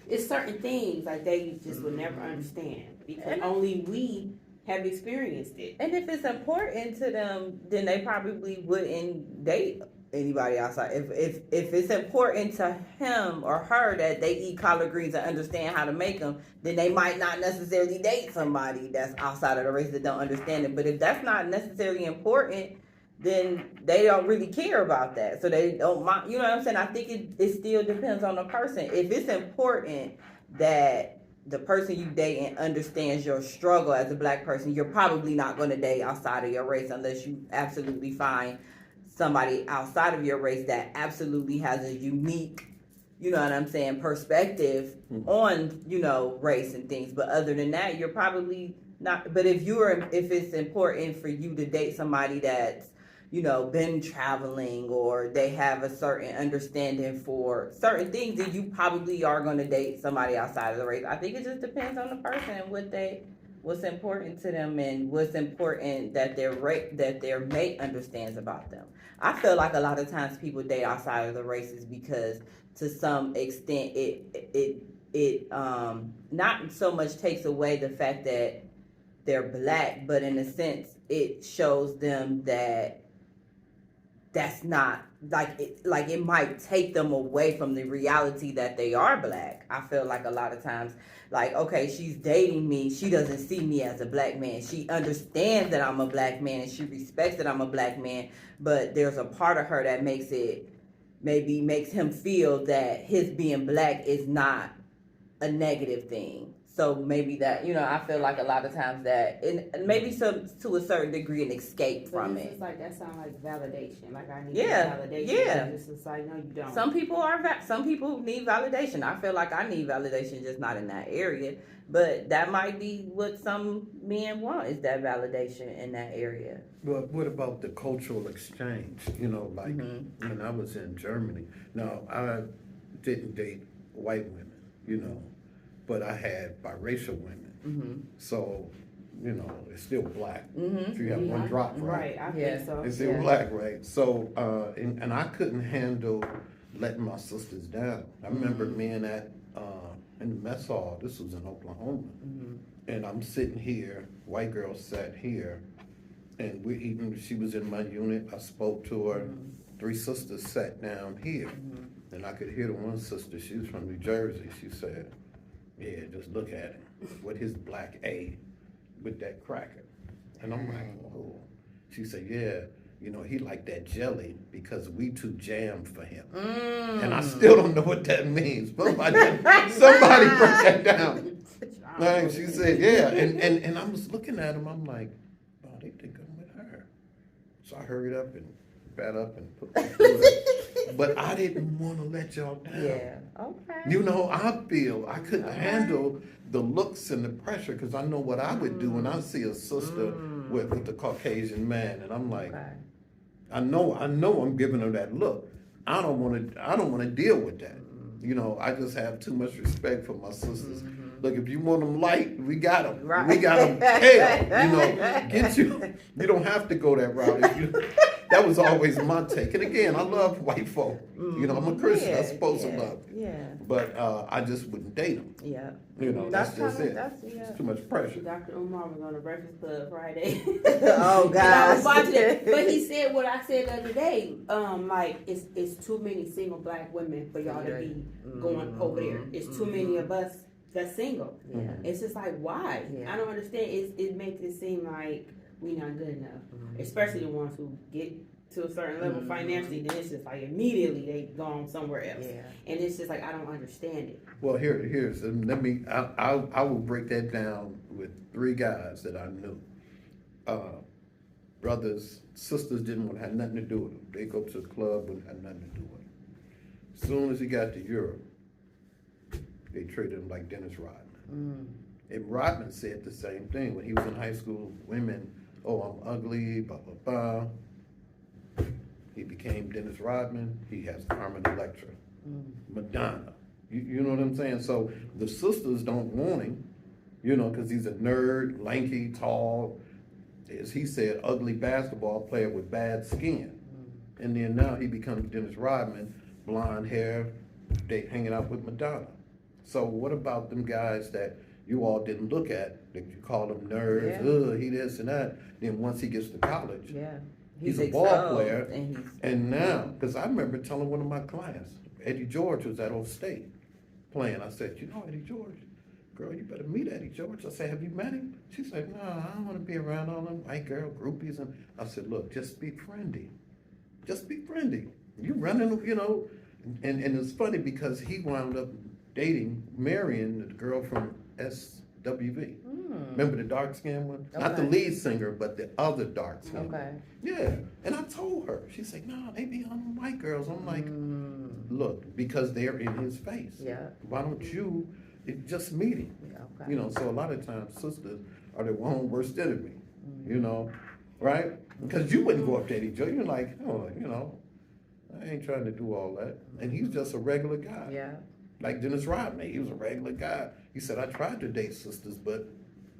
it's certain things like they just would never understand because only we have experienced it. And if it's important to them, then they probably wouldn't date anybody outside. If it's important to him or her that they eat collard greens and understand how to make them, then they might not necessarily date somebody that's outside of the race that don't understand it. But if that's not necessarily important, then they don't really care about that. So they don't mind. You know what I'm saying? I think it still depends on the person. If it's important that the person you date and understands your struggle as a black person, you're probably not going to date outside of your race unless you absolutely find somebody outside of your race that absolutely has a unique, perspective on, race and things. But other than that, you're probably not. But if it's important for you to date somebody that's, been traveling or they have a certain understanding for certain things, then you probably are going to date somebody outside of the race. I think it just depends on the person and what's important to them and what's important that their mate understands about them. I feel like a lot of times people date outside of the races because to some extent it not so much takes away the fact that they're black, but in a sense it shows them that that's not like it might take them away from the reality that they are black. I feel like a lot of times, like, okay, she's dating me. She doesn't see me as a black man. She understands that I'm a black man and she respects that I'm a black man. But there's a part of her that makes him feel that his being black is not a negative thing. So maybe that, I feel like a lot of times that, and maybe to a certain degree, an escape from it. It's like, that sounds like validation. Like, I need validation. Yeah. It's just like, no, you don't. Some people need validation. I feel like I need validation, just not in that area. But that might be what some men want, is that validation in that area. But what about the cultural exchange? Like when I was in Germany. Now, I didn't date white women, but I had biracial women. So, it's still black. If you have one drop, right? I think so. It's still black, right? So, and I couldn't handle letting my sisters down. I remember being at in the mess hall. This was in Oklahoma, and I'm sitting here. White girl sat here, and we're eating. She was in my unit. I spoke to her. 3 sisters sat down here, and I could hear the one sister. She was from New Jersey. She said, "Yeah, just look at him with his black A, with that cracker." And I'm like, "Oh." She said, "Yeah, you know, he like that jelly because we too jammed for him." And I still don't know what that means. Somebody break that down. Like, she said, "Yeah," and I was looking at him. I'm like, "Oh, they think I'm with her." So I hurried up and got up and put my foot up. But I didn't want to let y'all down. Yeah. Okay. You know, I feel I couldn't handle the looks and the pressure because I know what I would do when I see a sister with the Caucasian man, and I'm like, I know I'm giving her that look. I don't want to deal with that. You know, I just have too much respect for my sisters. Look, if you want them light, we got them. Right. We got them pale. You know, get you. You don't have to go that route. That was always my take. And again, I love white folk. You know, I'm a Christian. I'm supposed to love. Yeah. But I just wouldn't date them. Yeah. You know, that's just it. Yeah. It's too much pressure. Dr. Umar was on the Breakfast Club Friday. Oh, God. I was watching it, but he said what I said the other day. Like it's too many single black women for y'all to be going over there. It's too many of us that's single. Yeah. It's just like, why? Yeah. I don't understand. It makes it seem like we not good enough, especially the ones who get to a certain level financially. Then it's just like immediately they gone somewhere else, and it's just like I don't understand it. Well, here's let me. I will break that down with 3 guys that I knew. Brothers, sisters didn't want to have nothing to do with them. They go to the club, wouldn't have nothing to do with them. As soon as he got to Europe, they treated him like Dennis Rodman. And Rodman said the same thing when he was in high school. Women, "Oh, I'm ugly, blah blah blah." He became Dennis Rodman. He has Carmen Electra, Madonna. You know what I'm saying? So the sisters don't want him, you know, because he's a nerd, lanky, tall, as he said, ugly basketball player with bad skin. And then now he becomes Dennis Rodman, blonde hair, they hanging out with Madonna. So what about them guys that you all didn't look at, that you call them nerds, he this and that. Then once he gets to college, he's a ball player. And now, because I remember telling one of my clients, Eddie George was at Old State playing. I said, "You know Eddie George? Girl, you better meet Eddie George." I said, "Have you met him?" She said, "No, I don't want to be around all them white girl groupies." And I said, "Look, just be friendly. Just be friendly. You running, you know." And it's funny because he wound up marrying the girl from SWV. Remember the dark skinned one? Not the lead singer, but the other dark skinned one. Yeah. And I told her. She said, "No, they be on white girls." I'm like, look, because they're in his face. Yeah. Why don't you just meet him? You know, so a lot of times sisters are their own worst enemy. You know, right? Because you wouldn't go up to Eddie Joe. You're like, "Oh, you know, I ain't trying to do all that." And he's just a regular guy. Yeah. Like Dennis Rodman, he was a regular guy. He said, "I tried to date sisters, but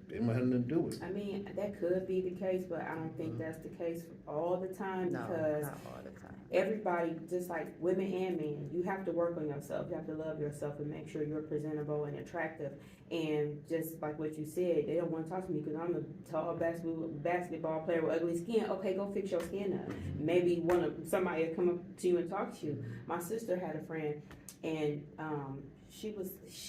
they didn't have nothing to do with it." I mean, that could be the case, but I don't think that's the case all the time because not all the time. Everybody, just like women and men, you have to work on yourself. You have to love yourself and make sure you're presentable and attractive. And just like what you said, they don't want to talk to me because I'm a tall basketball player with ugly skin. Okay, go fix your skin up. Maybe somebody will come up to you and talk to you. My sister had a friend, and she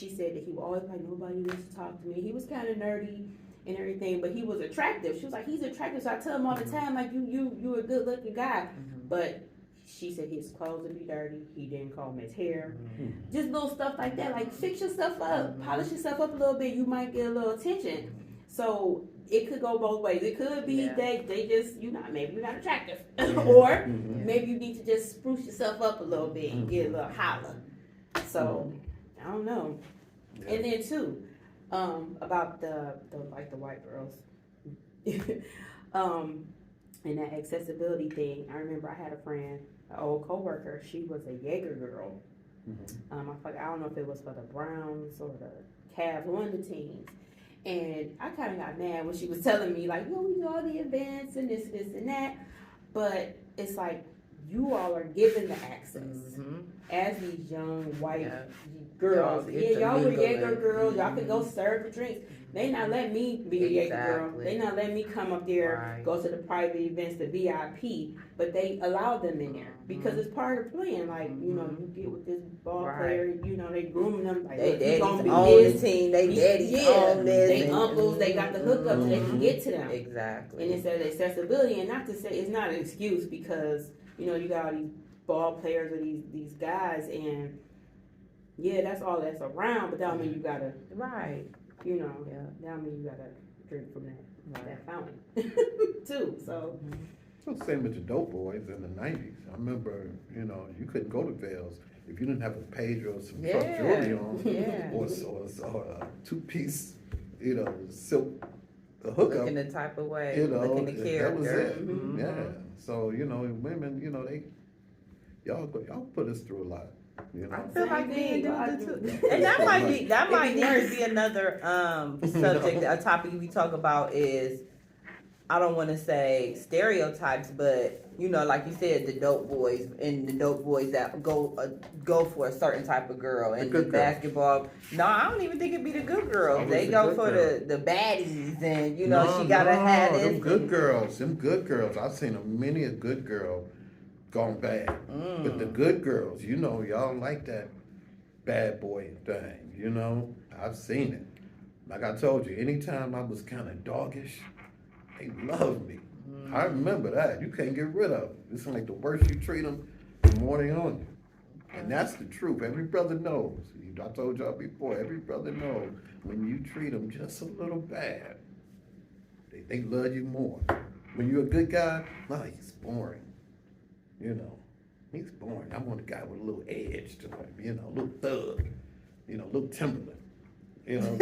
said that he was always like, nobody wants to talk to me. He was kind of nerdy and everything, but he was attractive. She was like, he's attractive. So I tell him all the time, like, you a good looking guy. But she said his clothes would be dirty. He didn't comb his hair. Just little stuff like that. Like, fix yourself up, polish yourself up a little bit. You might get a little attention. So it could go both ways. It could be they just, maybe you're not attractive. Or maybe you need to just spruce yourself up a little bit and get a little holler. So, I don't know. Yeah. And then too, about the white girls. And that accessibility thing. I remember I had a friend, an old coworker. She was a Jaeger girl. I don't know if it was for the Browns or the Cavs, one of the teams. And I kind of got mad when she was telling me, like, we do all the events and this and that. But it's like, you all are given the access as these young white girls. Y'all were Jaeger girls. Y'all could go serve the drinks. They not letting me be a Jaeger girl. Exactly. They not letting me come up there, Right. go to the private events, the VIP, but they allow them in there because it's part of playing. Like, you know, you get with this ball Right. player, you know, they grooming them. Like, They look, he gonna daddies be on the this. team. They daddies Yeah, on this. they and- uncles, they got the hookups, they can get to them. Exactly. And it's that accessibility, and not to say it's not an excuse because, you know, you got all these ball players or these guys, and yeah, that's all that's around, but that don't mean you gotta, Right. you know, Yeah. that don't mean you gotta drink from that Right. fountain too. So Well, same with the dope boys in the 90s. I remember, you know, you couldn't go to Vale's if you didn't have a pager or some truck jewelry on, Yeah. or a two-piece, you know, silk hookup. Looking the type of way. You know, looking the character. that was it. Mhm. Yeah. So, you know, women, you know, y'all put us through a lot. You know. I feel like men do I it do. too. And that might It be need worse. to be another subject, a topic we talk about is, I don't want to say stereotypes, but you know, like you said, the dope boys and the dope boys that go for a certain type of girl and the good girls. basketball. No, I don't even think it'd be the good girls. Always They the go good for girl. the baddies, and you know she gotta have this. Them good girls. Them good girls. I've seen many a good girl gone bad. But the good girls, you know, y'all like that bad boy thing. You know, I've seen it. Like I told you, anytime I was kind of doggish, they loved me. I remember that. You can't get rid of it. It's like the worse you treat them, the more they on you. And that's the truth. Every brother knows. I told y'all before, every brother knows when you treat them just a little bad, they love you more. When you're a good guy, no, he's boring. You know, he's boring. I want a guy with a little edge to him, you know, a little thug, you know, a little Timberland. You know, am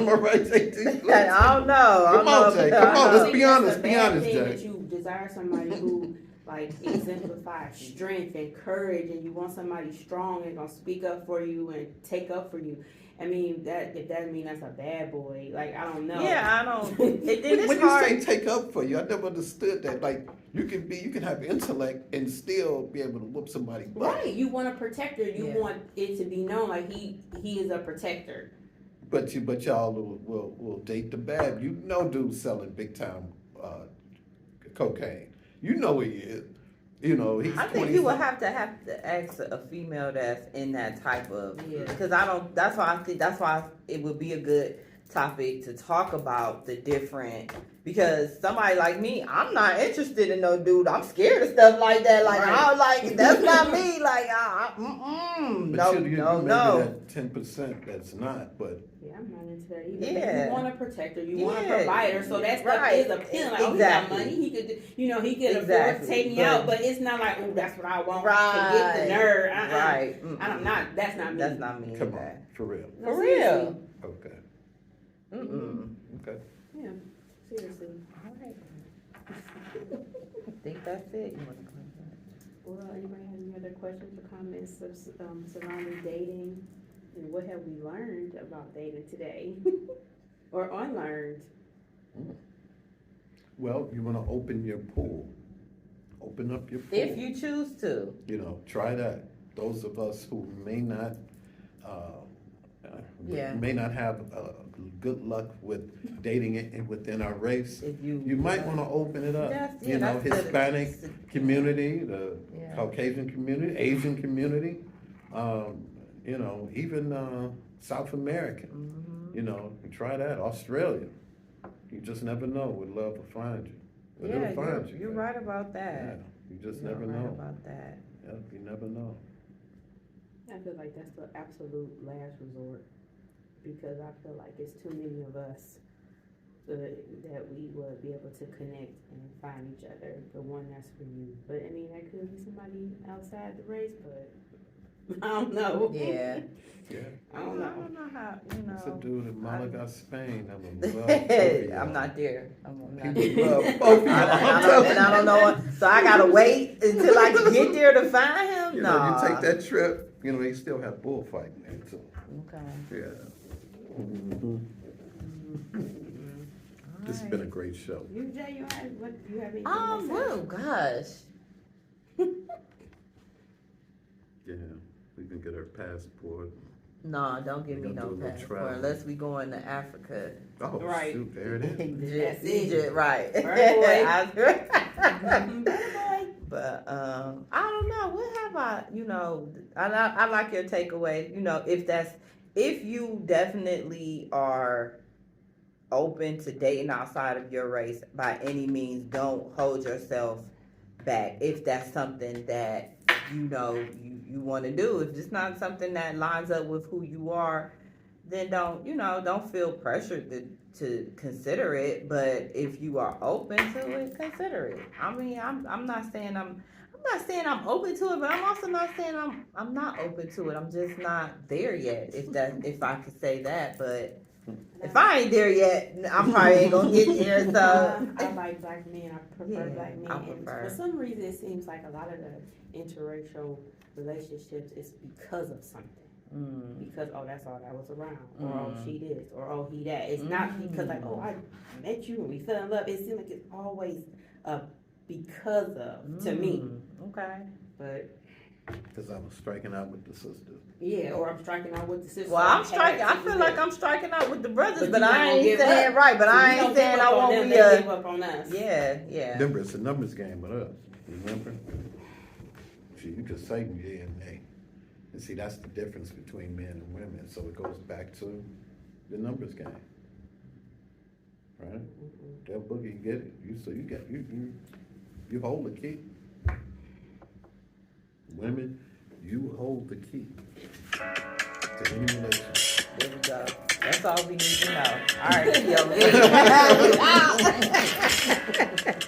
I right, JT? I don't know. Come on, Jay. Come on. Let's be honest. It's a Be bad honest, thing Jay. that you desire somebody who like exemplifies strength and courage, and you want somebody strong and gonna speak up for you and take up for you. I mean, that if that mean that's a bad boy, like I don't know. Yeah, I don't. It's When hard. you say take up for you, I never understood that. Like you can have intellect and still be able to whoop somebody butt. Right, you want a protector. You Yeah. want it to be known like he is a protector. But y'all will date the bad. You know, dude's selling big time cocaine. You know he is. You know he's. I think you would have to ask a female that's in that type of, because I don't. That's why it would be a good topic to talk about the different. Because somebody like me, I'm not interested in no dude. I'm scared of stuff like that. Like I'm like that's not me. Like But you no. That 10% that's not. But Yeah, I'm not into that either. Yeah. But you want a protector, you want a Yeah. provider, so that stuff Right. is appealing. Like, Exactly. oh, he got money, he could, he could afford Exactly. to take me But- out, but it's not like, oh, that's what I want Right. to get the nerve. Right. I'm not. That's not me. That's not me. come either. on, for real. No, For seriously. real. Okay. Okay. Yeah, seriously. All right. I think that's it. You want to close that? Well, anybody have any other questions or comments surrounding dating, and what have we learned about dating today, or unlearned? Well, you want to open your pool. Open up your pool. If you choose to. You know, try that. Those of us who may not, Yeah. may not have good luck with dating it within our race, If you might want to open it up. That's- You know, that's good. Hispanic community, the Yeah. Caucasian community, Asian community, you know, even South American. Mhm. You know, you try that. Australia. You just never know what love will find you. But Yeah, it'll find you. you're right about that. Yeah, you just You're never right know. about that. Yeah, you never know. I feel like that's the absolute last resort, because I feel like it's too many of us that we would be able to connect and find each other, the one that's for you. But I mean, that could be somebody outside the race, but I don't know. Yeah. Yeah. I don't know. how, It's a dude in Malaga, Spain. that would love both of y'all. I'm not there. I'm not He there. would love both of y'all. I'm telling And I don't know what, so I gotta wait until I can get there to find him? You No. know, you take that trip, you know, they still have bullfighting there too. Okay. Yeah. This has been a great show. You, Jay, you have anything to say? Well, gosh. Yeah, we can get our passport. No, don't give We me gonna no do a little passport travel. unless we going to Africa. Oh, Right. shoot, there it is. Egypt, That's it. right. Right, But I don't know. What have I? I like your takeaway. If you definitely are open to dating outside of your race, by any means, don't hold yourself back. If that's something that you want to do, if it's not something that lines up with who you are, then don't feel pressured to consider it. But if you are open to it, consider it. I mean, I'm not saying I'm open to it, but I'm also not saying I'm not open to it. I'm just not there yet. If I could say that, but if I ain't there yet, I'm probably ain't gonna get there. So I like black men. I prefer black men. I And prefer. for some reason, it seems like a lot of the interracial relationships is because of something. Because that's all that was around, or she this, or he that. It's not because like I met you and we fell in love. It seems like it's always because of to me. Okay. But Because I was striking out with the sisters. yeah, or I'm striking out with the sister. Well, I'm striking. I feel like I'm striking out with the brothers, but you not I gonna ain't give saying up. right. But So I we ain't don't saying give I up on won't them, be they a. give up on us. Yeah. Remember, it's a numbers game with us. Remember? See, you just say yeah and nay. And see, that's the difference between men and women. So it goes back to the numbers game. Right? That boogie get it. You hold the key. Women, you hold the key to any relationship. There we go. That's all we need to know. All right, P.O.V.